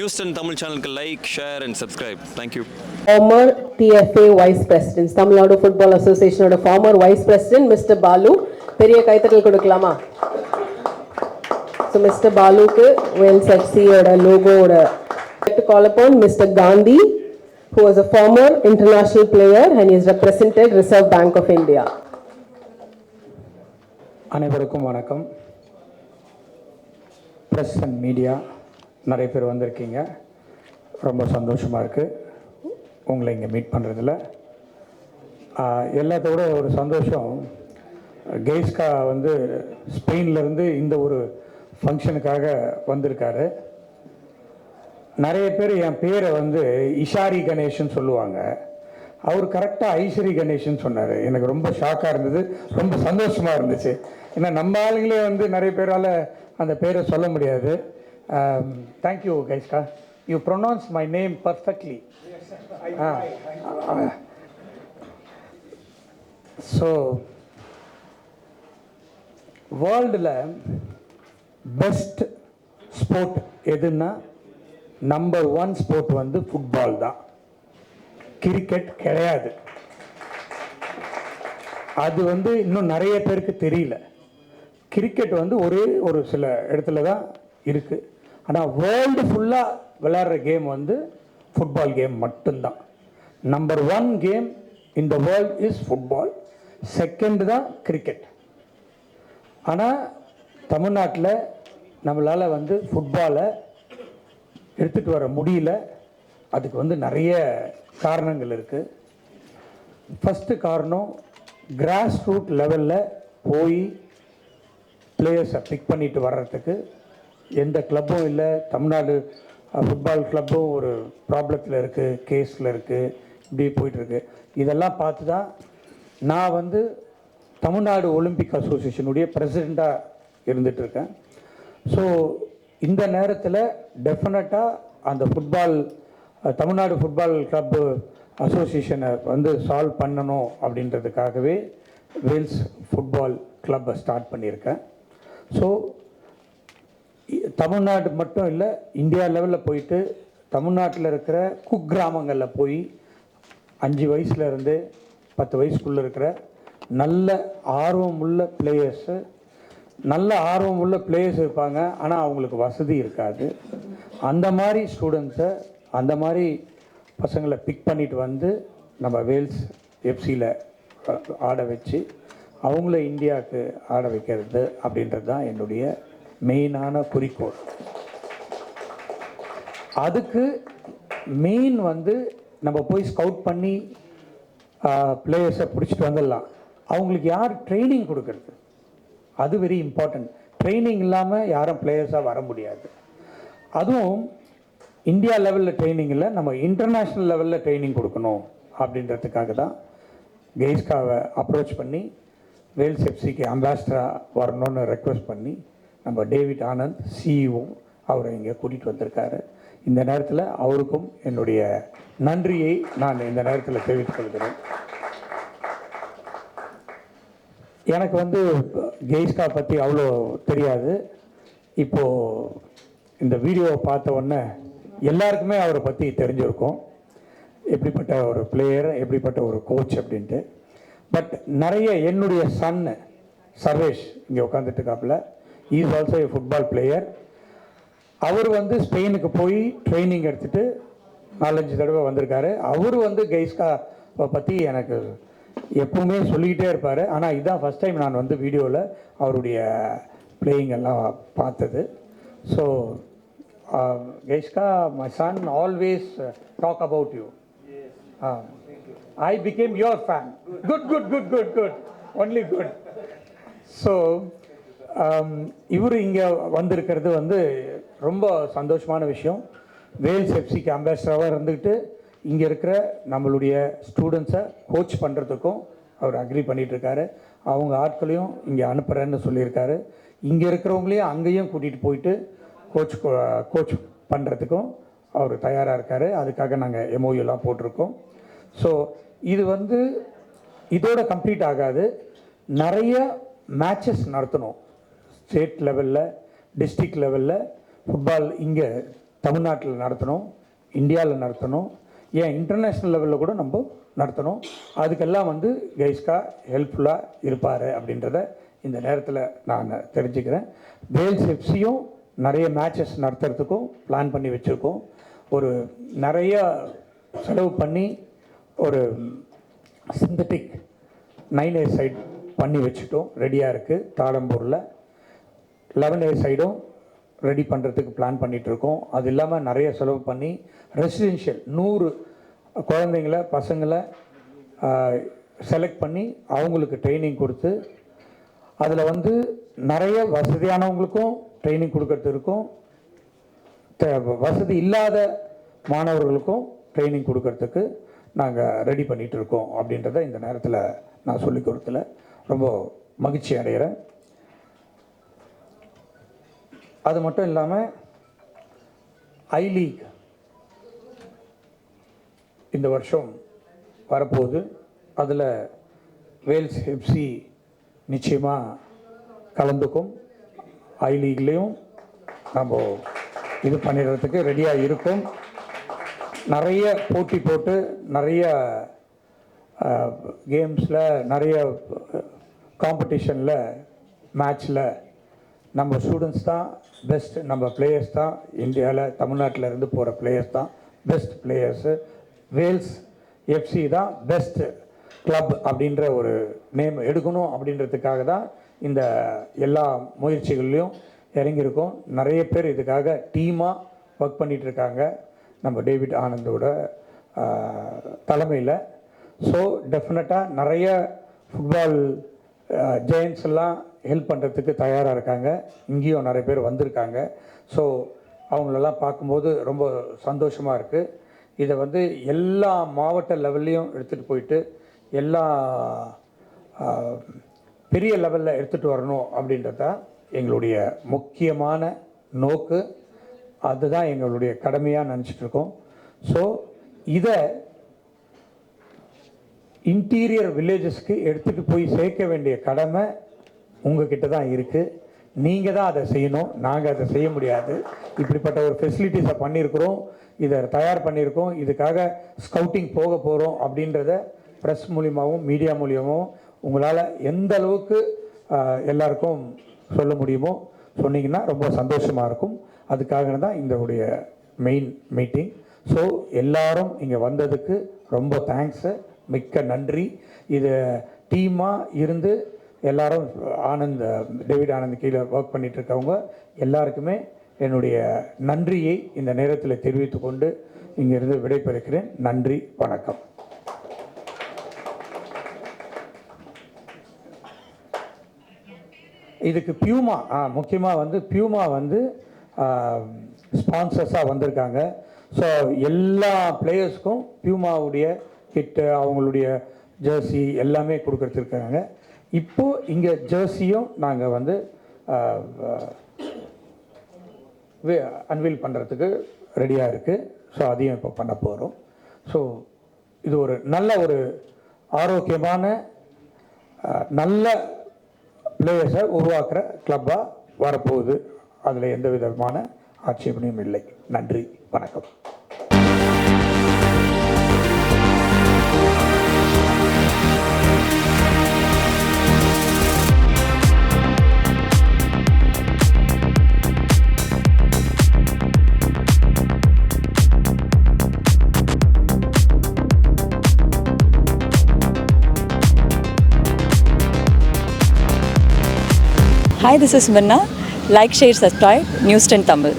News 10 Tamil சேனலுக்கு like, share and subscribe. Thank you. Former TFA Vice President, Tamil Nadu Football Association ஓட former Vice President Mr. Balu. பெரிய கைத்தட்டல் கொடுக்கலாமா? So Mr. Baluக்கு Wales FC ஓட logo ஓட to call upon Mr. Gandhi, who was a former international player and he has represented Reserve Bank of India. அனைவருக்கும் வணக்கம். Press and media நிறைய பேர் வந்திருக்கீங்க. ரொம்ப சந்தோஷமாக இருக்குது உங்களை இங்கே மீட் பண்ணுறதுல. எல்லாத்தோட ஒரு சந்தோஷம், கெய்ஸ்கா வந்து ஸ்பெயின்லேருந்து இந்த ஒரு ஃபங்க்ஷனுக்காக வந்திருக்காரு. நிறைய பேர் என் பேரை வந்து இஷாரி கணேஷன் சொல்லுவாங்க. அவர் கரெக்டாக ஐஸ்வரி கணேஷன் சொன்னார். எனக்கு ரொம்ப ஷாக்காக இருந்தது, ரொம்ப சந்தோஷமாக இருந்துச்சு. ஏன்னா நம்ம ஆளுங்களே வந்து நிறைய பேரால் அந்த பேரை சொல்ல முடியாது. தேங்க்யூ கைஸ்கா, you pronounce my name perfectly. So வேர்ல்டில் பெஸ்ட் ஸ்போர்ட் எதுன்னா நம்பர் 1 ஸ்போர்ட் வந்து ஃபுட்பால் தான். கிரிக்கெட் கிடையாது. அது வந்து இன்னும் நிறைய பேருக்கு தெரியல. கிரிக்கெட் வந்து ஒரு சில இடத்துல தான் இருக்குது. ஆனால் வேர்ல்டு ஃபுல்லாக விளையாடுற கேம் வந்து ஃபுட்பால் கேம் மட்டும்தான். Number 1 game in the world is football. Second தான் கிரிக்கெட். ஆனால் தமிழ்நாட்டில் நம்மளால் வந்து ஃபுட்பாலை எடுத்துகிட்டு வர முடியல. அதுக்கு வந்து நிறைய காரணங்கள் இருக்குது. ஃபஸ்ட்டு காரணம், கிராஸ் ரூட் லெவலில் போய் பிளேயர்ஸை பிக் பண்ணிட்டு வர்றதுக்கு எந்த கிளப்பும் இல்லை. தமிழ்நாடு ஃபுட்பால் கிளப்பும் ஒரு ப்ராப்ளத்தில் இருக்குது, கேஸில் இருக்குது, இப்படி போயிட்டுருக்கு. இதெல்லாம் பார்த்து தான் நான் வந்து தமிழ்நாடு ஒலிம்பிக் அசோசியேஷனுடைய பிரசிடெண்ட்டாக இருந்துகிட்ருக்கேன். ஸோ இந்த நேரத்தில் டெஃபினட்டாக அந்த ஃபுட்பால் தமிழ்நாடு ஃபுட்பால் கிளப்பு அசோசியேஷனை வந்து சால்வ் பண்ணணும் அப்படின்றதுக்காகவே வேல்ஸ் ஃபுட்பால் கிளப்பை ஸ்டார்ட் பண்ணியிருக்கேன். ஸோ தமிழ்நாடு மட்டும் இல்லை, இந்தியா லெவலில் போயிட்டு தமிழ்நாட்டில் இருக்கிற குக்கிராமங்களில் போய் 5 வயசுலேருந்து 10 வயசுக்குள்ளே இருக்கிற நல்ல ஆர்வமுள்ள பிளேயர்ஸ் இருப்பாங்க. ஆனால் அவங்களுக்கு வசதி இருக்காது. அந்த மாதிரி ஸ்டூடெண்ட்ஸை, அந்த மாதிரி பசங்களை பிக் பண்ணிட்டு வந்து நம்ம வேல்ஸ் எஃப்சியில் ஆட வச்சு அவங்கள இந்தியாவுக்கு ஆட வைக்கிறது அப்படின்றது தான் என்னுடைய மெயினான குறிக்கோள். அதுக்கு மெயின் வந்து நம்ம போய் ஸ்கவுட் பண்ணி பிளேயர்ஸை பிடிச்சிட்டு வந்துடலாம். அவங்களுக்கு யார் ட்ரைனிங் கொடுக்கறது, அது வெரி இம்பார்ட்டண்ட். ட்ரைனிங் இல்லாமல் யாரும் பிளேயர்ஸாக வர முடியாது. அதுவும் இந்தியா லெவலில் ட்ரைனிங் இல்லை, நம்ம இன்டர்நேஷ்னல் லெவலில் ட்ரைனிங் கொடுக்கணும் அப்படின்றதுக்காக தான் கெய்ஸ்காவை அப்ரோச் பண்ணி வேல்ஸ் எஃப்சிக்கு அம்பாசிடராக வரணும்னு ரெக்வெஸ்ட் பண்ணி நம்ம டேவிட் ஆனந்த் சிஇஓ அவரை இங்கே கூட்டிகிட்டு வந்திருக்காரு. இந்த நேரத்தில் அவருக்கும் என்னுடைய நன்றியை நான் இந்த நேரத்தில் தெரிவித்துக் கொள்கிறேன். எனக்கு வந்து கெய்ஸ்கா பற்றி அவ்வளோ தெரியாது. இப்போது இந்த வீடியோவை பார்த்த உடனே எல்லாருக்குமே அவரை பற்றி தெரிஞ்சிருக்கும், எப்படிப்பட்ட ஒரு பிளேயர், எப்படிப்பட்ட ஒரு கோச் அப்படின்ட்டு. பட் நிறைய என்னுடைய சன்னு சர்வேஷ் இங்கே உட்காந்துட்டு இருக்காப்புல, is also a football player. அவர் வந்து ஸ்பெயினுக்கு போய் ட்ரைனிங் எடுத்துகிட்டு 4-5 தடவை வந்திருக்காரு. அவர் வந்து கெய்ஸ்காவை பற்றி எனக்கு எப்பவுமே சொல்லிக்கிட்டே இருப்பார். ஆனால் இதுதான் ஃபஸ்ட் டைம் நான் வந்து வீடியோவில் அவருடைய பிளேயிங் எல்லாம் பார்த்தது. ஸோ கெய்ஸ்கா, my son always talk about you. I became your fan. Good. Only good. So, இவர் இங்கே வந்திருக்கிறது வந்து ரொம்ப சந்தோஷமான விஷயம். வேல்ஸ் எஃப்சிக்கு அம்பாசிடராக இருந்துக்கிட்டு இங்கே இருக்கிற நம்மளுடைய ஸ்டூடெண்ட்ஸை கோச் பண்ணுறதுக்கும் அவர் அக்ரி பண்ணிகிட்ருக்காரு. அவங்க ஆட்களையும் இங்கே அனுப்புகிறேன்னு சொல்லியிருக்காரு. இங்கே இருக்கிறவங்களையும் அங்கேயும் கூட்டிகிட்டு போயிட்டு கோச் பண்ணுறதுக்கும் அவர் தயாராக இருக்கார். அதுக்காக நாங்கள் எம்ஓயூலாம் போட்டிருக்கோம். ஸோ இது வந்து இதோட கம்ப்ளீட் ஆகாது. நிறைய மேட்சஸ் நடத்தணும். ஸ்டேட் லெவலில், டிஸ்ட்ரிக்ட் லெவலில் ஃபுட்பால் இங்கே தமிழ்நாட்டில் நடத்தணும், இந்தியாவில் நடத்தணும், ஏன் இன்டர்நேஷ்னல் லெவலில் கூட நம்ம நடத்தணும். அதுக்கெல்லாம் வந்து கெய்ஸ்கா ஹெல்ப்ஃபுல்லாக இருப்பார் அப்படின்றத இந்த நேரத்தில் நான் தெரிஞ்சுக்கிறேன். வேல்ஸ் எஃப்சியும் நிறைய மேட்சஸ் நடத்துறதுக்கும் பிளான் பண்ணி வச்சுருக்கோம். ஒரு நிறைய செலவு பண்ணி ஒரு சிந்தட்டிக் 9A சைட் பண்ணி வச்சுட்டோம், ரெடியாக இருக்குது. தாளம்பூரில் 11A சைடும் ரெடி பண்ணுறதுக்கு பிளான் பண்ணிகிட்ருக்கோம். அது இல்லாமல் நிறைய செலவு பண்ணி ரெசிடென்ஷியல் 100 குழந்தைங்கள பசங்களை செலக்ட் பண்ணி அவங்களுக்கு ட்ரைனிங் கொடுத்து அதில் வந்து நிறைய வசதியானவங்களுக்கும் ட்ரைனிங் கொடுக்கறது இருக்கும், வசதி இல்லாத மாணவர்களுக்கும் ட்ரைனிங் கொடுக்கறதுக்கு நாங்கள் ரெடி பண்ணிகிட்டு இருக்கோம் அப்படின்றத இந்த நேரத்தில் நான் சொல்லிக் கொடுத்தல ரொம்ப மகிழ்ச்சி அடைகிறேன். அது மட்டும் இல்லாமல் ஐ லீக் இந்த வருஷம் வரப்போகுது. அதில் வேல்ஸ் எஃப்சி நிச்சயமாக கலந்துக்கும். ஐ லீக்லேயும் நம்ம இது பண்ணிடுறதுக்கு ரெடியாக இருக்கும். நிறைய போட்டி போட்டு நிறைய கேம்ஸில் நிறைய காம்படிஷனில் மேட்ச்சில் நம்ம ஸ்டூடெண்ட்ஸ் தான் பெஸ்ட், நம்ம பிளேயர்ஸ் தான் இந்தியாவில் தமிழ்நாட்டில் இருந்து போகிற பிளேயர்ஸ் தான் பெஸ்ட் பிளேயர்ஸு. வேல்ஸ் எஃப்சி தான் பெஸ்ட் கிளப் அப்படின்ற ஒரு நேம் எடுக்கணும் அப்படின்றதுக்காக தான் இந்த எல்லா முயற்சிகள்லையும் இறங்கியிருக்கோம். நிறைய பேர் இதுக்காக டீமாக ஒர்க் பண்ணிகிட்ருக்காங்க நம்ம டேவிட் ஆனந்தோட தலைமையில். ஸோ டெஃபினட்டாக நிறைய ஃபுட்பால் ஜெயன்ஸ் எல்லாம் ஹெல்ப் பண்ணுறதுக்கு தயாராக இருக்காங்க. இங்கேயும் நிறைய பேர் வந்திருக்காங்க. ஸோ அவங்களெல்லாம் பார்க்கும்போது ரொம்ப சந்தோஷமாக இருக்குது. இதை வந்து எல்லா மாவட்ட லெவல்லையும் எடுத்துகிட்டு போயிட்டு எல்லா பெரிய லெவலில் எடுத்துகிட்டு வரணும் அப்படின்றத எங்களுடைய முக்கியமான நோக்கு. அதுதான் எங்களுடைய கடமையாக நினச்சிட்ருக்கோம். ஸோ இதை இன்டீரியர் வில்லேஜஸ்க்கு எடுத்துகிட்டு போய் சேர்க்க வேண்டிய கடமை உங்ககிட்ட தான் இருக்குது. நீங்கள் தான் அதை செய்யணும், நாங்கள் அதை செய்ய முடியாது. இப்படிப்பட்ட ஒரு ஃபெசிலிட்டிஸை பண்ணியிருக்கிறோம், இதை தயார் பண்ணியிருக்கோம், இதுக்காக ஸ்கவுட்டிங் போக போகிறோம் அப்படின்றத ப்ரெஸ் மூலியமாகவும் மீடியா மூலியமாகவும் உங்களால் எந்த அளவுக்கு எல்லாருக்கும் சொல்ல முடியுமோ சொன்னீங்கன்னா ரொம்ப சந்தோஷமாக இருக்கும். அதுக்காக தான் இதனுடைய மெயின் மீட்டிங். ஸோ எல்லாரும் இங்கே வந்ததுக்கு ரொம்ப தேங்க்ஸு, மிக்க நன்றி. இது டீமாக இருந்து எல்லாரும் டேவிட் ஆனந்த் கீழே ஒர்க் பண்ணிகிட்ருக்கவங்க எல்லாருக்குமே என்னுடைய நன்றியை இந்த நேரத்தில் தெரிவித்து கொண்டு இங்கிருந்து விடைபெறுகிறேன். நன்றி, வணக்கம். இதுக்கு பியூமா முக்கியமாக வந்து பியூமா வந்து ஸ்பான்சர்ஸாக வந்திருக்காங்க. ஸோ எல்லா பிளேயர்ஸ்க்கும் பியூமாவுடைய கிட்டு, அவங்களுடைய ஜெர்சி எல்லாமே கொடுக்குறதுருக்காங்க. இப்போது இங்கே ஜெர்சியும் நாங்கள் வந்து அன்வீல் பண்ணுறதுக்கு ரெடியாக இருக்குது. ஸோ அதையும் இப்போ பண்ண போகிறோம். ஸோ இது ஒரு நல்ல ஒரு ஆரோக்கியமான நல்ல பிளேயர்ஸை உருவாக்குற கிளப்பாக வரப்போகுது. அதில் எந்த விதமான ஆட்சேபனையும் இல்லை. நன்றி, வணக்கம். Hi, this is Minna. Like, share, subscribe, News 10 Tamil.